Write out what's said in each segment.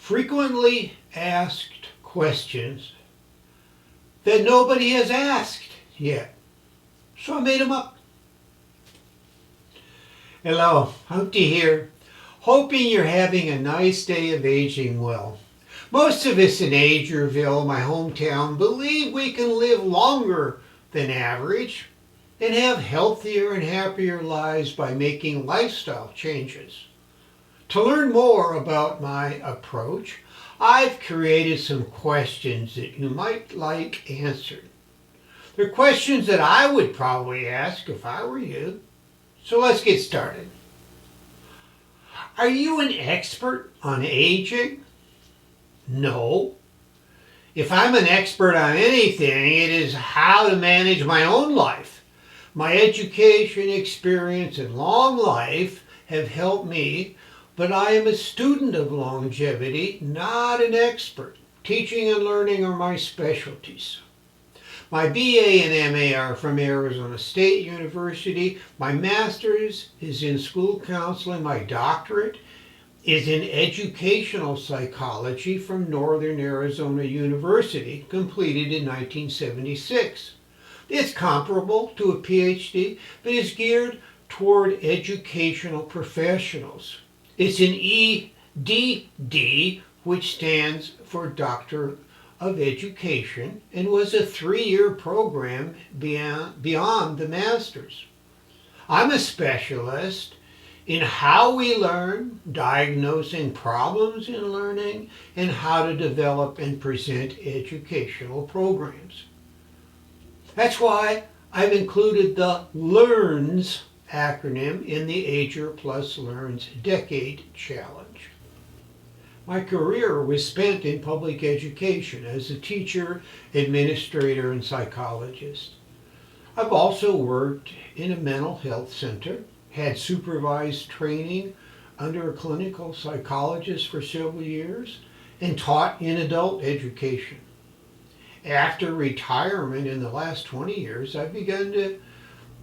frequently asked questions that nobody has asked yet. So I made them up. Hello, Humpty here. Hoping you're having a nice day of aging well. Most of us in Agerville, my hometown, believe we can live longer than average and have healthier and happier lives by making lifestyle changes. To learn more about my approach, I've created some questions that you might like answered. They're questions that I would probably ask if I were you. So let's get started. Are you an expert on aging? No. If I'm an expert on anything, it is how to manage my own life. My education, experience, and long life have helped me, but I am a student of longevity, not an expert. Teaching and learning are my specialties. My BA and MA are from Arizona State University. My master's is in school counseling. My doctorate is in educational psychology from Northern Arizona University, completed in 1976. It's comparable to a PhD, but is geared toward educational professionals. It's an EDD, which stands for Doctor of Education, and was a 3-year program beyond the master's. I'm a specialist in how we learn, diagnosing problems in learning, and how to develop and present educational programs. That's why I've included the LEARNS acronym in the AGER+LEARNS Decade Challenge. My career was spent in public education as a teacher, administrator, and psychologist. I've also worked in a mental health center, had supervised training under a clinical psychologist for several years, and taught in adult education. After retirement in the last 20 years, I've begun to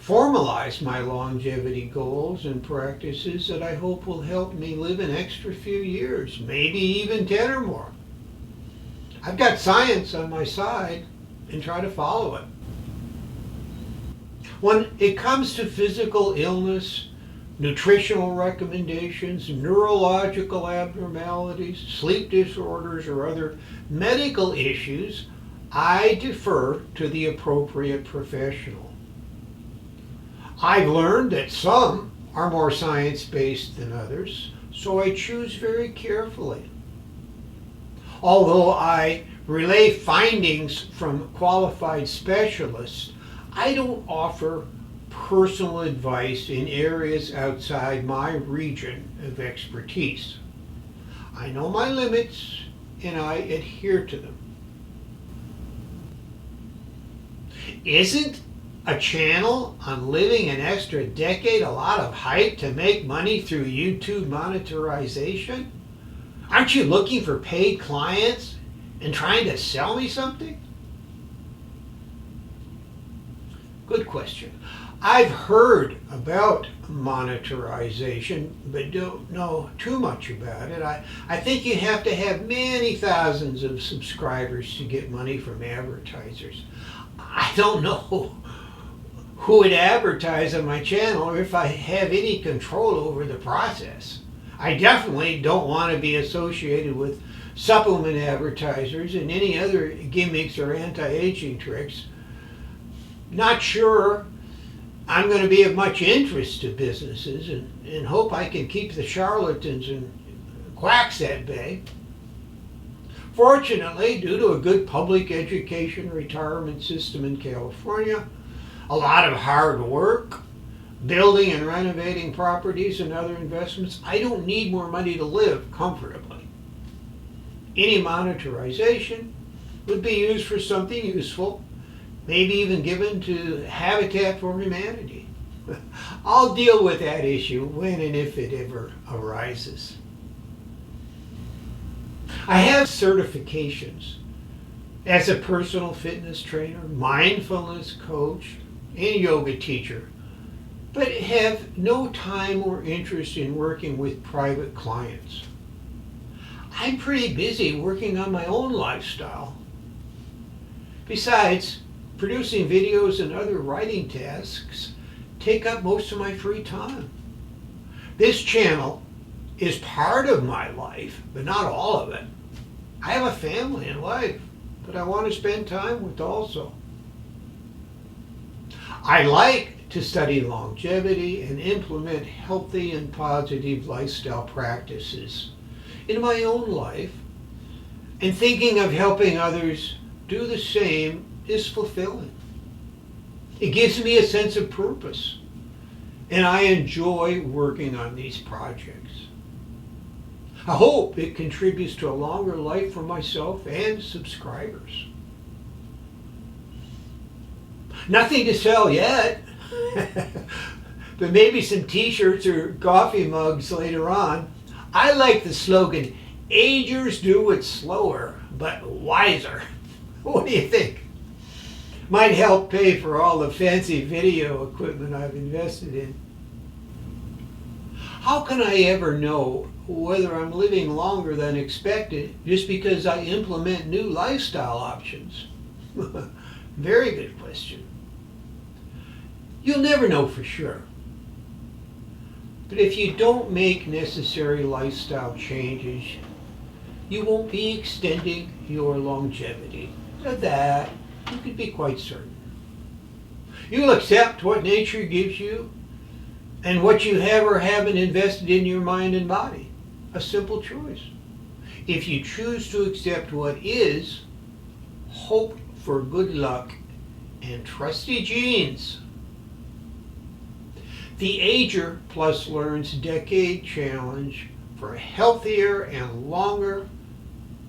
formalize my longevity goals and practices that I hope will help me live an extra few years, maybe even 10 or more. I've got science on my side and try to follow it. When it comes to physical illness, nutritional recommendations, neurological abnormalities, sleep disorders, or other medical issues, I defer to the appropriate professional. I've learned that some are more science-based than others, so I choose very carefully. Although I relay findings from qualified specialists, I don't offer personal advice in areas outside my region of expertise. I know my limits and I adhere to them. Isn't a channel on living an extra decade a lot of hype to make money through YouTube monetization? Aren't you looking for paid clients and trying to sell me something? Good question. I've heard about monetization, but don't know too much about it. I think you have to have many thousands of subscribers to get money from advertisers. I don't know who would advertise on my channel or if I have any control over the process. I definitely don't want to be associated with supplement advertisers and any other gimmicks or anti-aging tricks. Not sure I'm going to be of much interest to businesses and hope I can keep the charlatans and quacks at bay. Fortunately, due to a good public education retirement system in California, a lot of hard work, building and renovating properties and other investments, I don't need more money to live comfortably. Any monetization would be used for something useful, maybe even given to Habitat for Humanity. I'll deal with that issue when and if it ever arises. I have certifications as a personal fitness trainer, mindfulness coach, and yoga teacher, but have no time or interest in working with private clients. I'm pretty busy working on my own lifestyle. Besides, producing videos and other writing tasks take up most of my free time. This channel is part of my life, but not all of it. I have a family and life that I want to spend time with also. I like to study longevity and implement healthy and positive lifestyle practices in my own life, and thinking of helping others do the same is fulfilling. It gives me a sense of purpose, and I enjoy working on these projects. I hope it contributes to a longer life for myself and subscribers. Nothing to sell yet, but maybe some t-shirts or coffee mugs later on. I like the slogan, "Agers do it slower, but wiser." What do you think? Might help pay for all the fancy video equipment I've invested in. How can I ever know whether I'm living longer than expected just because I implement new lifestyle options? Very good question. You'll never know for sure. But if you don't make necessary lifestyle changes, you won't be extending your longevity. Of that, you can be quite certain. You'll accept what nature gives you and what you have or haven't invested in your mind and body. A simple choice. If you choose to accept what is, hope for good luck and trusty genes. The AGER+LEARNS Decade Challenge for healthier and longer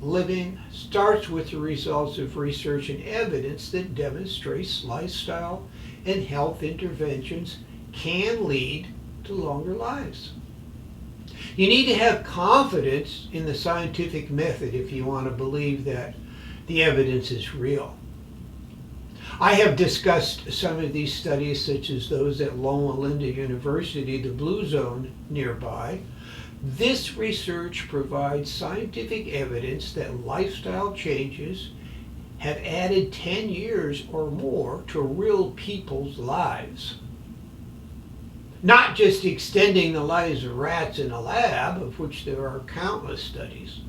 living starts with the results of research and evidence that demonstrates lifestyle and health interventions can lead to longer lives. You need to have confidence in the scientific method if you want to believe that the evidence is real. I have discussed some of these studies, such as those at Loma Linda University, the Blue Zone nearby. This research provides scientific evidence that lifestyle changes have added 10 years or more to real people's lives. Not just extending the lives of rats in a lab, of which there are countless studies.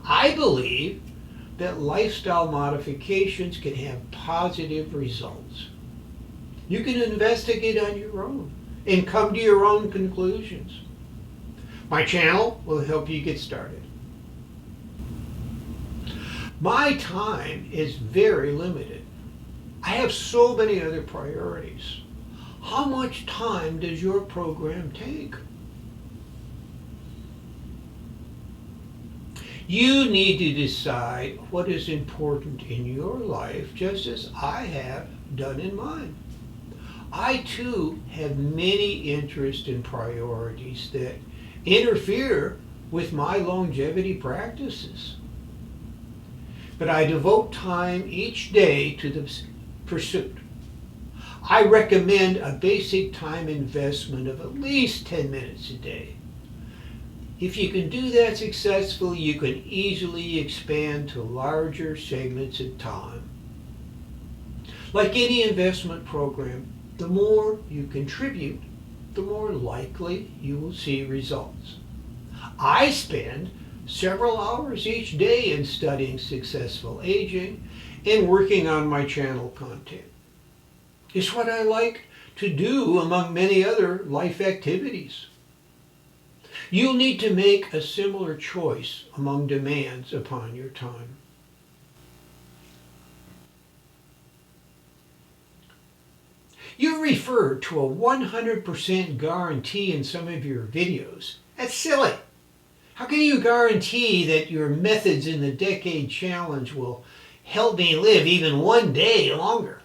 I believe that lifestyle modifications can have positive results. You can investigate on your own and come to your own conclusions. My channel will help you get started. My time is very limited. I have so many other priorities. How much time does your program take? You need to decide what is important in your life, just as I have done in mine. I too have many interests and priorities that interfere with my longevity practices. But I devote time each day to the pursuit. I recommend a basic time investment of at least 10 minutes a day. If you can do that successfully, you can easily expand to larger segments of time. Like any investment program, the more you contribute, the more likely you will see results. I spend several hours each day in studying successful aging and working on my channel content. It's what I like to do among many other life activities. You'll need to make a similar choice among demands upon your time. You refer to a 100% guarantee in some of your videos. That's silly. How can you guarantee that your methods in the Decade Challenge will help me live even one day longer?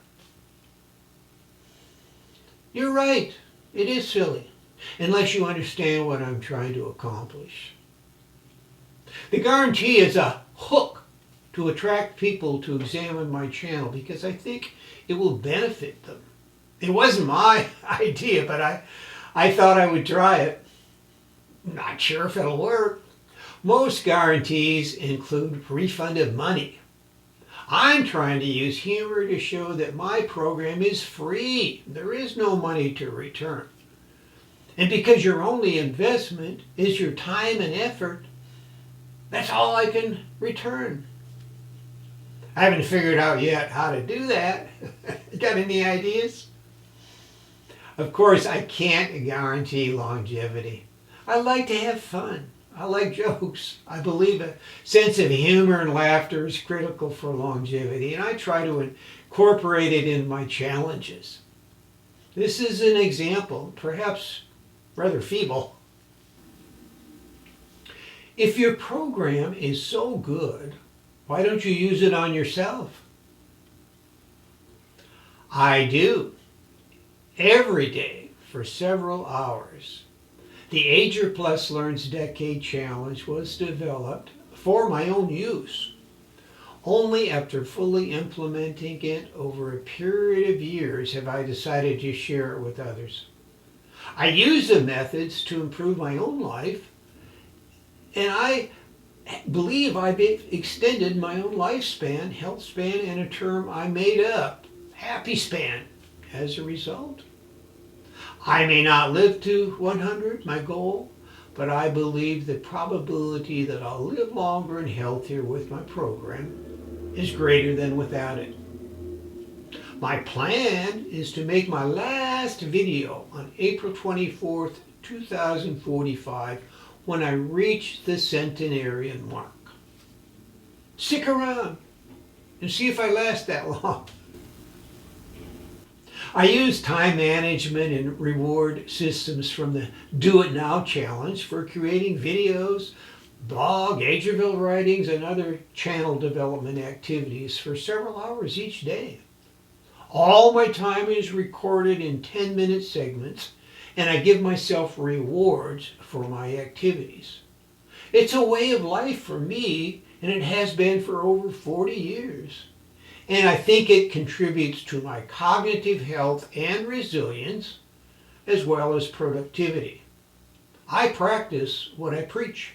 You're right, it is silly, unless you understand what I'm trying to accomplish. The guarantee is a hook to attract people to examine my channel because I think it will benefit them. It wasn't my idea, but I thought I would try it. Not sure if it'll work. Most guarantees include refund of money. I'm trying to use humor to show that my program is free. There is no money to return. And because your only investment is your time and effort, that's all I can return. I haven't figured out yet how to do that. Got any ideas? Of course, I can't guarantee longevity. I like to have fun. I like jokes. I believe a sense of humor and laughter is critical for longevity, and I try to incorporate it in my challenges. This is an example, perhaps rather feeble. If your program is so good, why don't you use it on yourself? I do. Every day for several hours. The AGER+LEARNS Decade Challenge was developed for my own use. Only after fully implementing it over a period of years have I decided to share it with others. I use the methods to improve my own life, and I believe I've extended my own lifespan, health span, and a term I made up, happyspan, as a result. I may not live to 100, my goal, but I believe the probability that I'll live longer and healthier with my program is greater than without it. My plan is to make my last video on April 24th, 2045, when I reach the centenarian mark. Stick around and see if I last that long. I use time management and reward systems from the Do It Now challenge for creating videos, blog, Agerville writings, and other channel development activities for several hours each day. All my time is recorded in 10-minute segments, and I give myself rewards for my activities. It's a way of life for me, and it has been for over 40 years. And I think it contributes to my cognitive health and resilience, as well as productivity. I practice what I preach.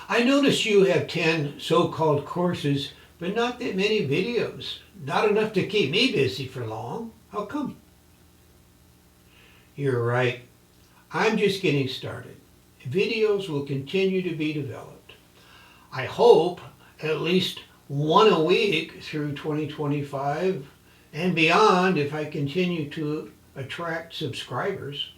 I notice you have 10 so-called courses, but not that many videos. Not enough to keep me busy for long. How come? You're right. I'm just getting started. Videos will continue to be developed. I hope at least one a week through 2025 and beyond if I continue to attract subscribers.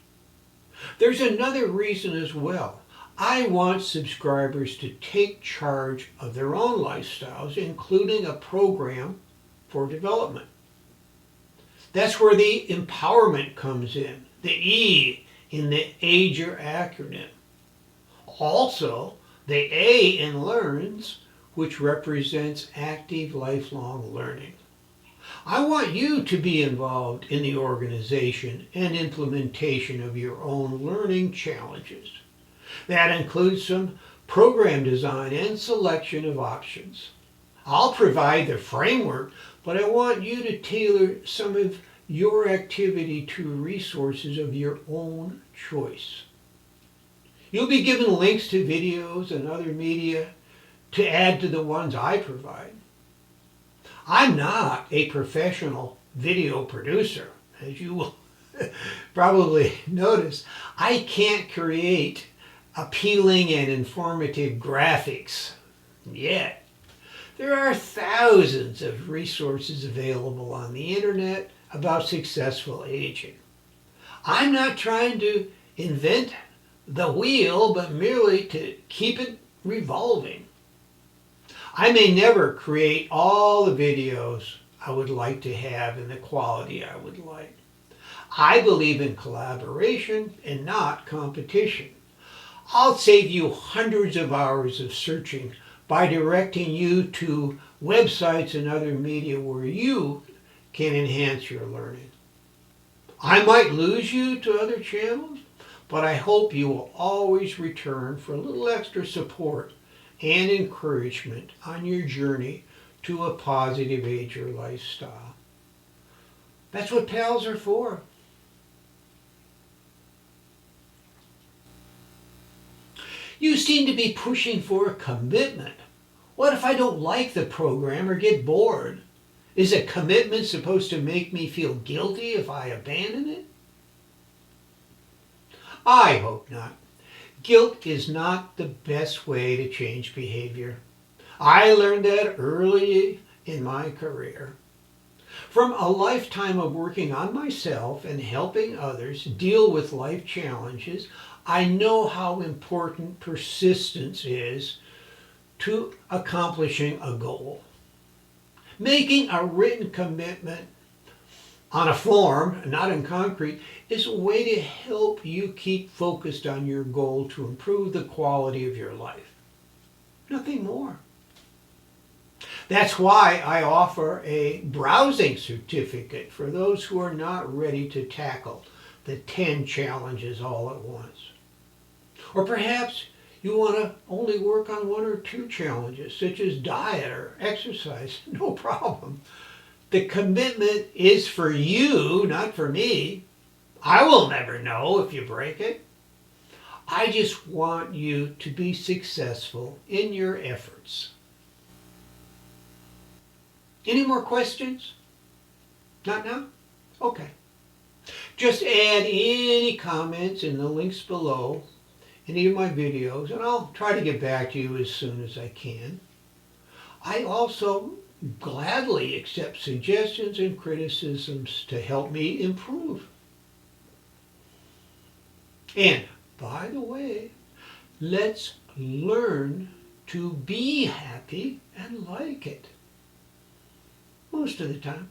There's another reason as well. I want subscribers to take charge of their own lifestyles, including a program for development. That's where the empowerment comes in, the E in the AGER acronym. Also, the A in LEARNS, which represents active lifelong learning. I want you to be involved in the organization and implementation of your own learning challenges. That includes some program design and selection of options. I'll provide the framework, but I want you to tailor some of your activity to resources of your own choice. You'll be given links to videos and other media to add to the ones I provide. I'm not a professional video producer, as you will probably notice. I can't create appealing and informative graphics yet. There are thousands of resources available on the internet about successful aging. I'm not trying to invent the wheel, but merely to keep it revolving. I may never create all the videos I would like to have in the quality I would like. I believe in collaboration and not competition. I'll save you hundreds of hours of searching by directing you to websites and other media where you can enhance your learning. I might lose you to other channels, but I hope you will always return for a little extra support and encouragement on your journey to a positive AGER lifestyle. That's what pals are for. You seem to be pushing for a commitment. What if I don't like the program or get bored? Is a commitment supposed to make me feel guilty if I abandon it? I hope not. Guilt is not the best way to change behavior. I learned that early in my career. From a lifetime of working on myself and helping others deal with life challenges, I know how important persistence is to accomplishing a goal. Making a written commitment on a form, not in concrete, is a way to help you keep focused on your goal to improve the quality of your life. Nothing more. That's why I offer a browsing certificate for those who are not ready to tackle the 10 challenges all at once. Or perhaps you want to only work on 1 or 2 challenges, such as diet or exercise. No problem. The commitment is for you, not for me. I will never know if you break it. I just want you to be successful in your efforts. Any more questions? Not now? Okay. Just add any comments in the links below, any of my videos, and I'll try to get back to you as soon as I can. I also gladly accept suggestions and criticisms to help me improve. And by the way, let's learn to be happy and like it. Most of the time.